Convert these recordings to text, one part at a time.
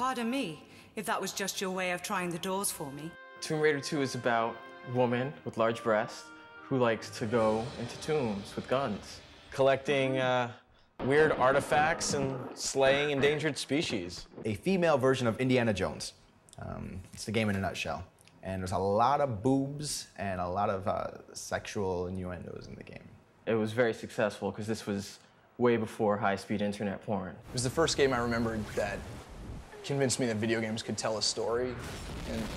Pardon me, if that was just your way of trying the doors for me. Tomb Raider 2 is about a woman with large breasts who likes to go into tombs with guns. Collecting weird artifacts and slaying endangered species. A female version of Indiana Jones. It's the game in a nutshell. And there's a lot of boobs and a lot of sexual innuendos in the game. It was very successful because this was way before high-speed internet porn. It was the first game I remembered that convinced me that video games could tell a story.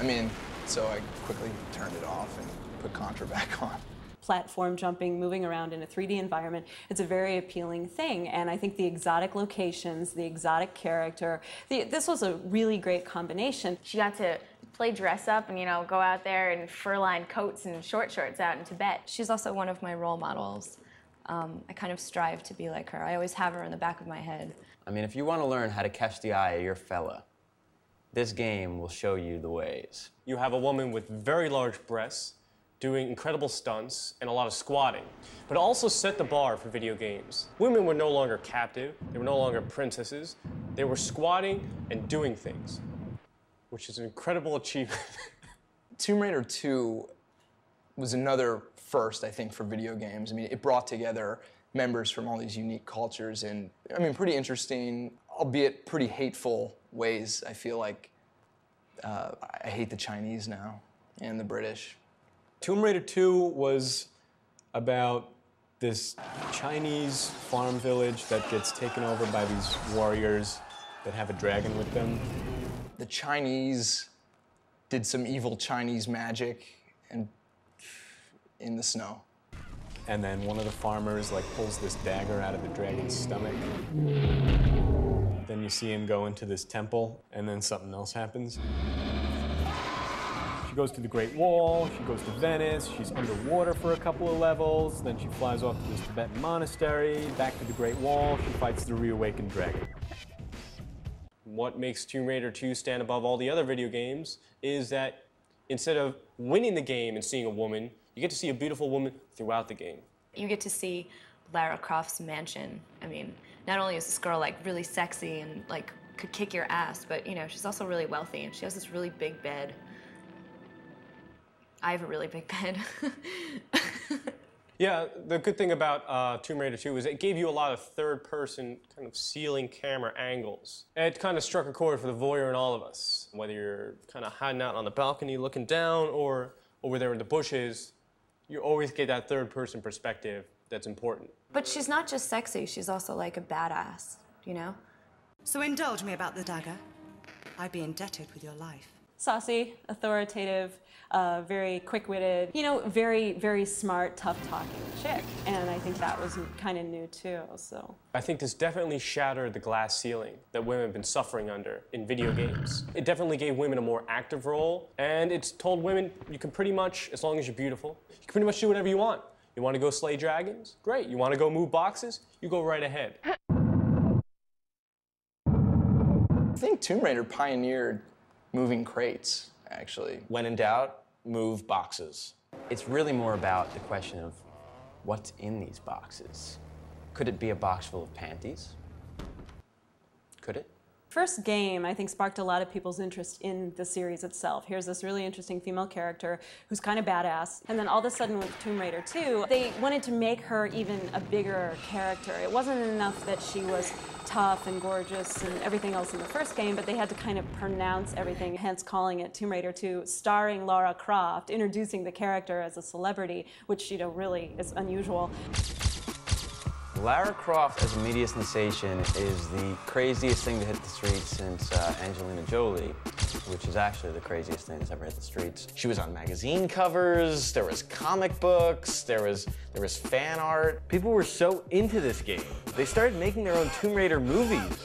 And so I quickly turned it off and put Contra back on. Platform jumping, moving around in a 3D environment, it's a very appealing thing. And I think the exotic locations, the exotic character, this was a really great combination. She got to play dress up and, go out there in fur-lined coats and short shorts out in Tibet. She's also one of my role models. I kind of strive to be like her. I always have her in the back of my head. If you want to learn how to catch the eye of your fella, this game will show you the ways. You have a woman with very large breasts, doing incredible stunts and a lot of squatting, but it also set the bar for video games. Women were no longer captive, they were no longer princesses, they were squatting and doing things, which is an incredible achievement. Tomb Raider 2 was another first, I think, for video games. It brought together members from all these unique cultures in, pretty interesting, albeit pretty hateful ways. I feel like I hate the Chinese now and the British. Tomb Raider 2 was about this Chinese farm village that gets taken over by these warriors that have a dragon with them. The Chinese did some evil Chinese magic and in the snow. And then one of the farmers pulls this dagger out of the dragon's stomach. Then you see him go into this temple, and then something else happens. She goes to the Great Wall, she goes to Venice, she's underwater for a couple of levels, then she flies off to this Tibetan monastery, back to the Great Wall, she fights the reawakened dragon. What makes Tomb Raider 2 stand above all the other video games is that instead of winning the game and seeing a woman, you get to see a beautiful woman throughout the game. You get to see Lara Croft's mansion. Not only is this girl really sexy and could kick your ass, but she's also really wealthy and she has this really big bed. I have a really big bed. Yeah, the good thing about Tomb Raider 2 is it gave you a lot of third-person kind of ceiling camera angles. It kind of struck a chord for the voyeur in all of us. Whether you're kind of hiding out on the balcony looking down or over there in the bushes, you always get that third-person perspective that's important. But she's not just sexy, she's also a badass, So indulge me about the dagger. I'd be indebted with your life. Saucy, authoritative, very quick-witted, very, very smart, tough-talking chick. And I think that was kind of new, too, so. I think this definitely shattered the glass ceiling that women have been suffering under in video games. It definitely gave women a more active role, and it's told women you can pretty much, as long as you're beautiful, you can pretty much do whatever you want. You want to go slay dragons? Great. You want to go move boxes? You go right ahead. I think Tomb Raider pioneered moving crates, actually. When in doubt, move boxes. It's really more about the question of what's in these boxes. Could it be a box full of panties? Could it? First game, I think, sparked a lot of people's interest in the series itself. Here's this really interesting female character who's kind of badass. And then all of a sudden with Tomb Raider 2, they wanted to make her even a bigger character. It wasn't enough that she was tough and gorgeous and everything else in the first game, but they had to kind of pronounce everything, hence calling it Tomb Raider 2, starring Lara Croft, introducing the character as a celebrity, which, really is unusual. Lara Croft as a media sensation is the craziest thing to hit the streets since Angelina Jolie, which is actually the craziest thing that's ever hit the streets. She was on magazine covers, there was comic books, there was fan art. People were so into this game, they started making their own Tomb Raider movies.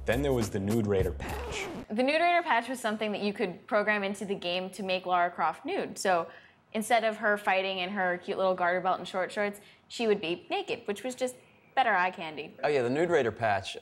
Then there was the Nude Raider patch. The Nude Raider patch was something that you could program into the game to make Lara Croft nude. So instead of her fighting in her cute little garter belt and short shorts, she would be naked, which was just Better eye candy. Oh yeah, the Nude Raider patch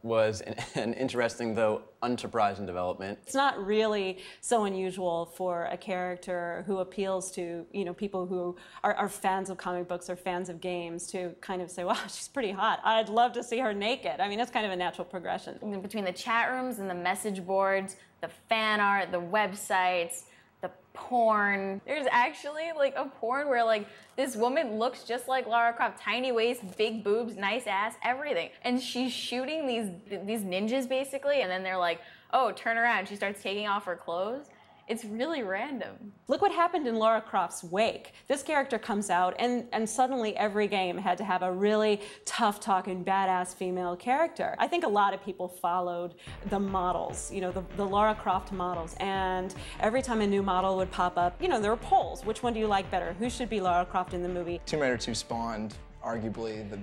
was an interesting, though unsurprising development. It's not really so unusual for a character who appeals to, people who are fans of comic books or fans of games to kind of say, wow, she's pretty hot. I'd love to see her naked. I mean, that's kind of a natural progression. Between the chat rooms and the message boards, the fan art, the websites, the porn. There's actually like a porn where like this woman looks just like Lara Croft, tiny waist, big boobs, nice ass, everything. And she's shooting these ninjas basically, and then they're like, oh, turn around. She starts taking off her clothes. It's really random. Look what happened in Lara Croft's wake. This character comes out, and suddenly every game had to have a really tough-talking, badass female character. I think a lot of people followed the models, the Lara Croft models, and every time a new model would pop up, there were polls. Which one do you like better? Who should be Lara Croft in the movie? Tomb Raider 2 spawned arguably the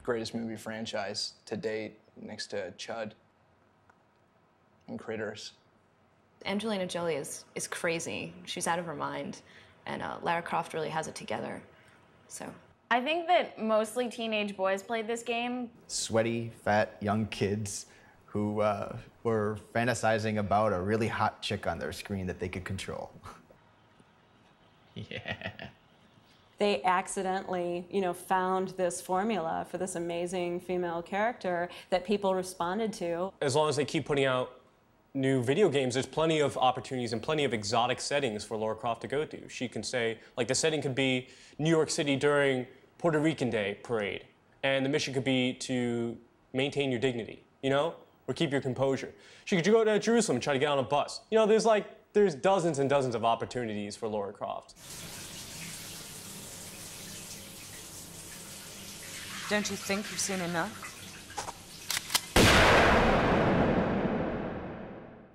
greatest movie franchise to date, next to Chud and Critters. Angelina Jolie is crazy. She's out of her mind, and Lara Croft really has it together. So I think that mostly teenage boys played this game. Sweaty, fat, young kids who were fantasizing about a really hot chick on their screen that they could control. Yeah. They accidentally, found this formula for this amazing female character that people responded to. As long as they keep putting out new video games, there's plenty of opportunities and plenty of exotic settings for Lara Croft to go to. She can say, like, the setting could be New York City during Puerto Rican Day parade, and the mission could be to maintain your dignity, or keep your composure. She could go to Jerusalem and try to get on a bus. There's dozens and dozens of opportunities for Lara Croft. Don't you think you've seen enough?